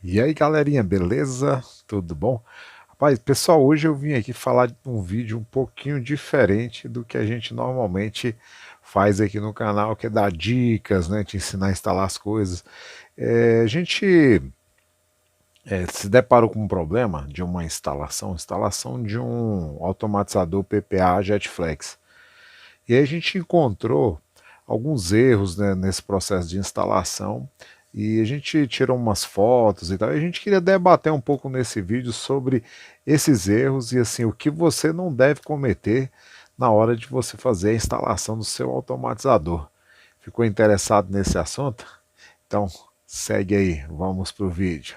E aí galerinha, beleza? Tudo bom? Rapaz, pessoal, hoje eu vim aqui falar de um vídeo um pouquinho diferente do que a gente normalmente faz aqui no canal, que é dar dicas, né, te ensinar a instalar as coisas. A gente se deparou com um problema de uma instalação de um automatizador PPA Jetflex. E aí a gente encontrou alguns erros, né, nesse processo de instalação e a gente tirou umas fotos e tal. E a gente queria debater um pouco nesse vídeo sobre esses erros e assim o que você não deve cometer na hora de você fazer a instalação do seu automatizador. Ficou interessado nesse assunto? Então segue aí, vamos pro vídeo.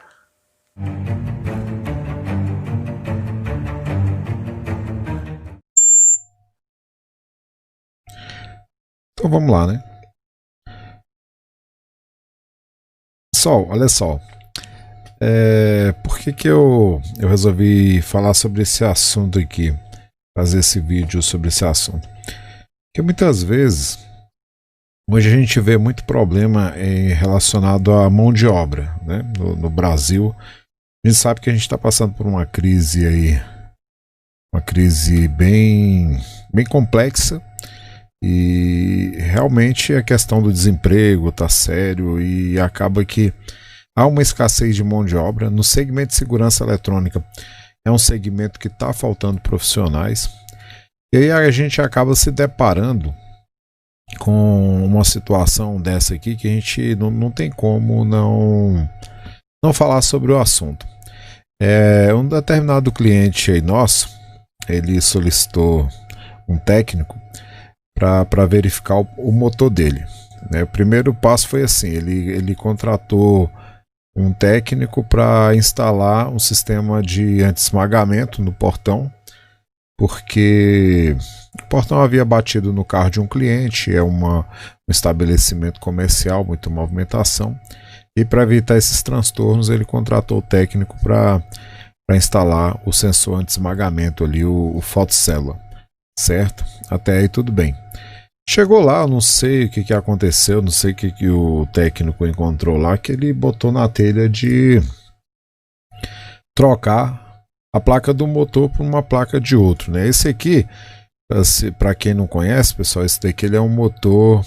Então vamos lá, né? Pessoal, olha só. Por que eu resolvi falar sobre esse assunto aqui? Fazer esse vídeo sobre esse assunto? Porque muitas vezes, hoje a gente vê muito problema relacionado à mão de obra, né? No Brasil, a gente sabe que a gente está passando por uma crise aí, uma crise bem complexa, e realmente a questão do desemprego está sério e acaba que há uma escassez de mão de obra. No segmento de segurança eletrônica é um segmento que está faltando profissionais, e aí a gente acaba se deparando com uma situação dessa aqui que a gente não tem como não falar sobre o assunto. Um determinado cliente aí nosso, ele solicitou um técnico para verificar o motor dele, né? O primeiro passo foi assim, ele contratou um técnico para instalar um sistema de anti-esmagamento no portão, porque o portão havia batido no carro de um cliente, um estabelecimento comercial, muita movimentação, e para evitar esses transtornos ele contratou o técnico para instalar o sensor anti-esmagamento ali, o fotocélula, certo? Até aí tudo bem. Chegou lá, eu não sei o que aconteceu, não sei o que o técnico encontrou lá, que ele botou na telha de trocar a placa do motor por uma placa de outro, né? Esse aqui, para quem não conhece, pessoal, esse daqui ele é um motor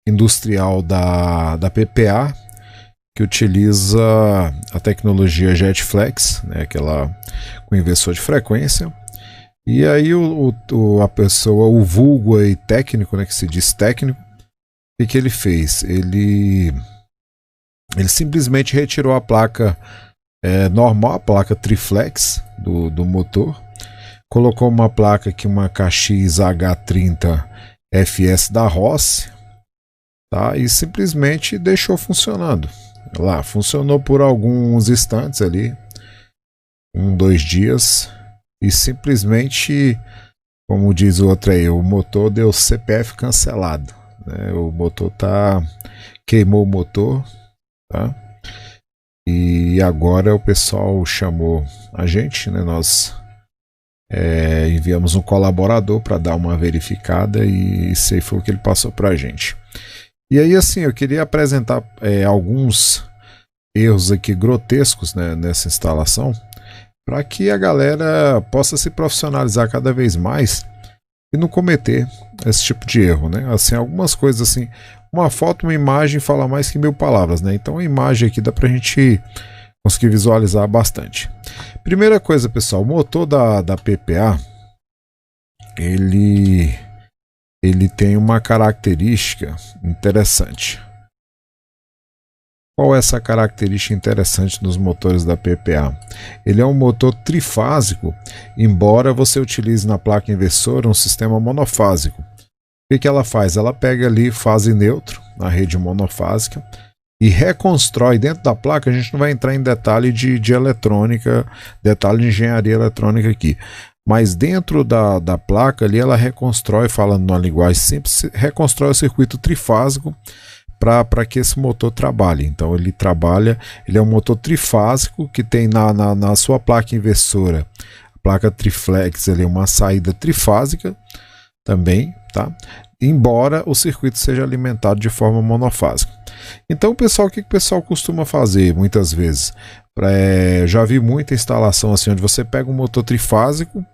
industrial da PPA, que utiliza a tecnologia Jetflex, né? Aquela com inversor de frequência. E aí a pessoa, o vulgo aí técnico, né, que se diz técnico, o que ele fez? Ele simplesmente retirou a placa normal, a placa triflex do motor, colocou uma placa aqui, uma KX-H30 FS da Rossi, tá? E simplesmente deixou funcionando. Lá, funcionou por alguns instantes ali, 2 dias, e simplesmente, como diz o outro aí, o motor deu CPF cancelado, né? O motor queimou o motor, tá? E agora o pessoal chamou a gente, né? Nós enviamos um colaborador para dar uma verificada, e isso aí foi o que ele passou para a gente. E aí, assim, eu queria apresentar alguns erros aqui grotescos, né, nessa instalação, para que a galera possa se profissionalizar cada vez mais e não cometer esse tipo de erro, né? Assim, algumas coisas assim, uma foto, uma imagem fala mais que 1000 palavras, né? Então a imagem aqui dá pra gente conseguir visualizar bastante. Primeira coisa, pessoal, o motor da PPA, ele tem uma característica interessante. Qual é essa característica interessante nos motores da PPA? Ele é um motor trifásico, embora você utilize na placa inversora um sistema monofásico. O que ela faz? Ela pega ali fase neutro, na rede monofásica, e reconstrói dentro da placa. A gente não vai entrar em detalhe de eletrônica, detalhe de engenharia eletrônica aqui. Mas dentro da placa ali, ela reconstrói, falando numa linguagem simples, reconstrói o circuito trifásico para que esse motor trabalhe. Então ele é um motor trifásico que tem na sua placa inversora, a placa triflex, ele é uma saída trifásica também, tá? Embora o circuito seja alimentado de forma monofásica. Então, pessoal, o que o pessoal costuma fazer muitas vezes? Já vi muita instalação assim, onde você pega um motor trifásico,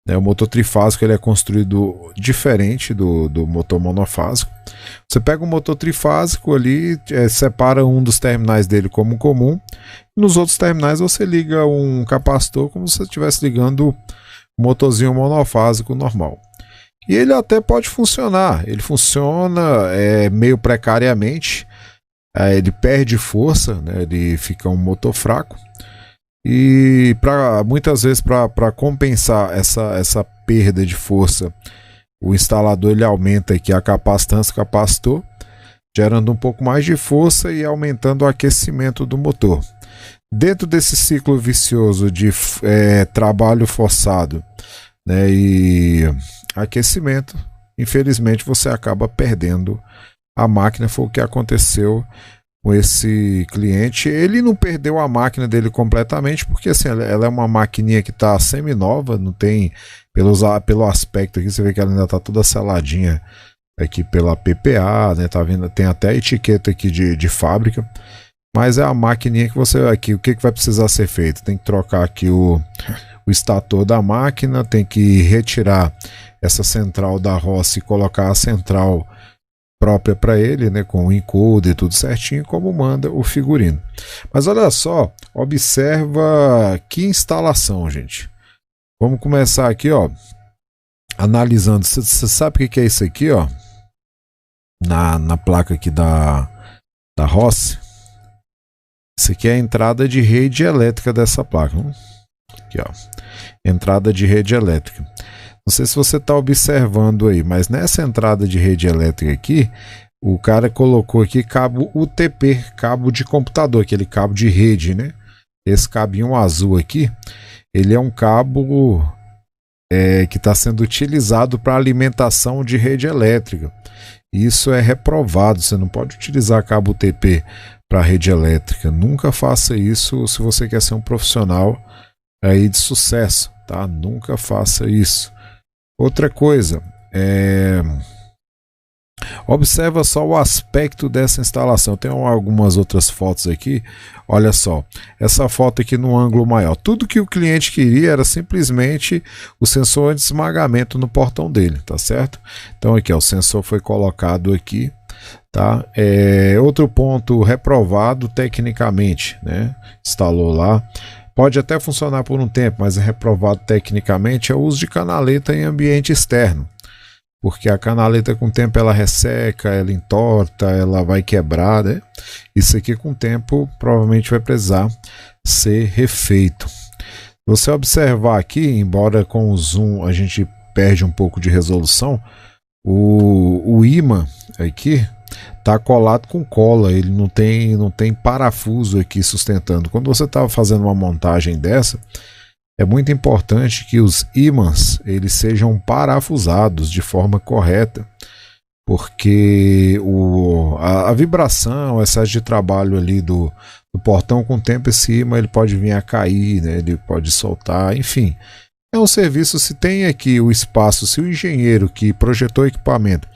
né? O motor trifásico ele é construído diferente do motor monofásico. Você pega um motor trifásico ali, separa um dos terminais dele como comum, e nos outros terminais você liga um capacitor como se você estivesse ligando um motorzinho monofásico normal. E ele até pode funcionar, ele funciona meio precariamente, ele perde força, né? Ele fica um motor fraco. E muitas vezes para compensar essa perda de força, o instalador ele aumenta aqui a capacitância do capacitor, gerando um pouco mais de força e aumentando o aquecimento do motor. Dentro desse ciclo vicioso de trabalho forçado, né, e aquecimento, infelizmente você acaba perdendo a máquina. Foi o que aconteceu com esse cliente. Ele não perdeu a máquina dele completamente, porque assim, ela é uma maquininha que está semi-nova, não tem, pelo aspecto aqui, você vê que ela ainda está toda seladinha aqui pela PPA, né? Tá vendo? Tem até a etiqueta aqui de fábrica, mas é a maquininha que você aqui, o que vai precisar ser feito? Tem que trocar aqui o estator da máquina, tem que retirar essa central da roça e colocar a central própria para ele, né, com o encoder e tudo certinho, como manda o figurino. Mas olha só, observa que instalação, gente. Vamos começar aqui, ó, analisando. Você sabe o que é isso aqui, ó? Na placa aqui da Rossi. Isso aqui é a entrada de rede elétrica dessa placa. Aqui, ó. Entrada de rede elétrica. Não sei se você está observando aí, mas nessa entrada de rede elétrica aqui, o cara colocou aqui cabo UTP, cabo de computador, aquele cabo de rede, né? Esse cabinho azul aqui, ele é um cabo que está sendo utilizado para alimentação de rede elétrica. Isso é reprovado, você não pode utilizar cabo UTP para rede elétrica. Nunca faça isso se você quer ser um profissional aí de sucesso, tá? Nunca faça isso. Outra coisa, observa só o aspecto dessa instalação. Tem algumas outras fotos aqui. Olha só, essa foto aqui no ângulo maior. Tudo que o cliente queria era simplesmente o sensor de esmagamento no portão dele, tá certo? Então aqui, ó, o sensor foi colocado aqui, tá? Outro ponto reprovado tecnicamente, né? Instalou lá. Pode até funcionar por um tempo, mas é reprovado tecnicamente, é o uso de canaleta em ambiente externo. Porque a canaleta com o tempo ela resseca, ela entorta, ela vai quebrar, né? Isso aqui com o tempo provavelmente vai precisar ser refeito. Se você observar aqui, embora com o zoom a gente perde um pouco de resolução, o ímã aqui está colado com cola, ele não tem parafuso aqui sustentando. Quando você está fazendo uma montagem dessa, é muito importante que os ímãs eles sejam parafusados de forma correta, porque a vibração, o excesso de trabalho ali do portão, com o tempo esse ímã ele pode vir a cair, né? Ele pode soltar, enfim. É um serviço, se tem aqui o espaço, se o engenheiro que projetou o equipamento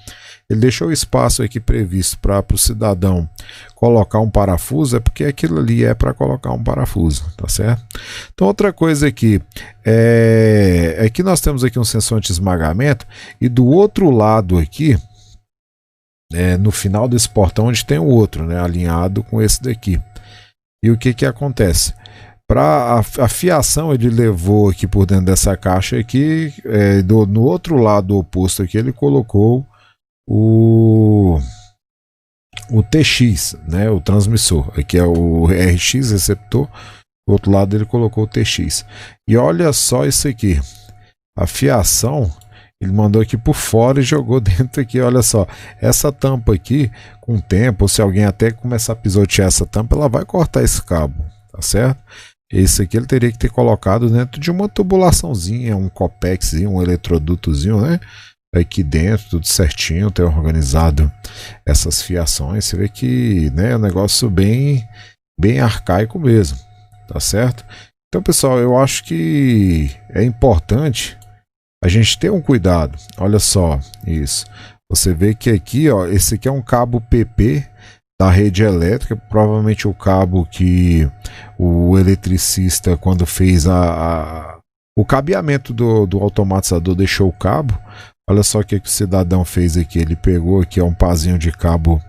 ele deixou o espaço aqui previsto para o cidadão colocar um parafuso, é porque aquilo ali é para colocar um parafuso, tá certo? Então outra coisa aqui, é que nós temos aqui um sensor anti-esmagamento e do outro lado aqui, no final desse portão onde tem o outro, né, alinhado com esse daqui. E o que acontece? Para a fiação ele levou aqui por dentro dessa caixa aqui, no outro lado oposto aqui ele colocou o TX, né, o transmissor. Aqui é o RX receptor, do outro lado ele colocou o TX. E olha só isso aqui, a fiação ele mandou aqui por fora e jogou dentro aqui. Olha só, essa tampa aqui, com o tempo, se alguém até começar a pisotear essa tampa, ela vai cortar esse cabo, tá certo? Esse aqui ele teria que ter colocado dentro de uma tubulaçãozinha, um copexzinho, um eletrodutozinho, né? Aqui dentro, tudo certinho, ter organizado essas fiações. Você vê que, né, é um negócio bem arcaico mesmo, tá certo? Então, pessoal, eu acho que é importante a gente ter um cuidado. Olha só isso. Você vê que aqui, ó, esse aqui é um cabo PP, da rede elétrica, provavelmente o cabo que o eletricista, quando fez o cabeamento do automatizador, deixou o cabo. Olha só o que o cidadão fez aqui. Ele pegou aqui um pazinho de cabo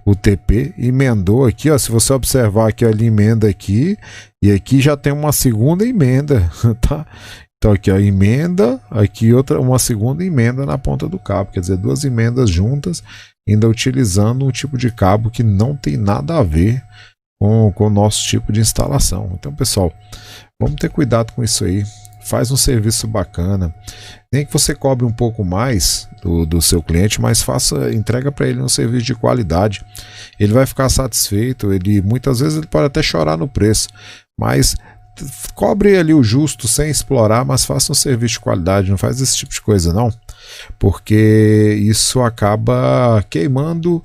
UTP, emendou aqui, ó. Se você observar aqui, ele emenda aqui, e aqui já tem uma segunda emenda, tá? Então aqui a emenda, aqui uma segunda emenda na ponta do cabo, quer dizer, duas emendas juntas, ainda utilizando um tipo de cabo que não tem nada a ver com o nosso tipo de instalação. Então, pessoal, vamos ter cuidado com isso aí. Faz um serviço bacana, nem que você cobre um pouco mais do seu cliente, mas entrega para ele um serviço de qualidade. Ele vai ficar satisfeito. Muitas vezes ele pode até chorar no preço, mas cobre ali o justo sem explorar, mas faça um serviço de qualidade. Não faz esse tipo de coisa não, porque isso acaba queimando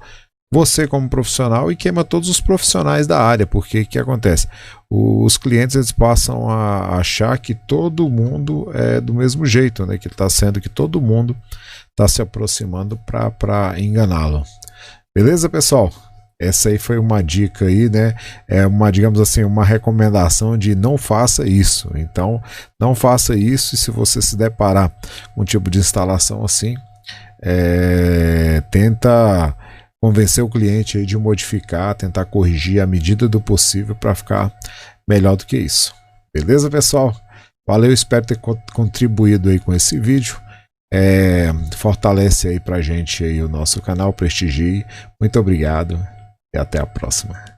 você como profissional e queima todos os profissionais da área. Porque o que acontece? Os clientes, eles passam a achar que todo mundo é do mesmo jeito, né? Que está sendo que todo mundo está se aproximando para enganá-lo. Beleza, pessoal? Essa aí foi uma dica aí, né? É digamos assim, uma recomendação de não faça isso. Então, não faça isso, e se você se deparar com um tipo de instalação assim, tenta convencer o cliente aí de modificar, tentar corrigir à medida do possível para ficar melhor do que isso. Beleza, pessoal? Valeu, espero ter contribuído aí com esse vídeo. Fortalece aí pra gente aí o nosso canal, prestigie. Muito obrigado e até a próxima.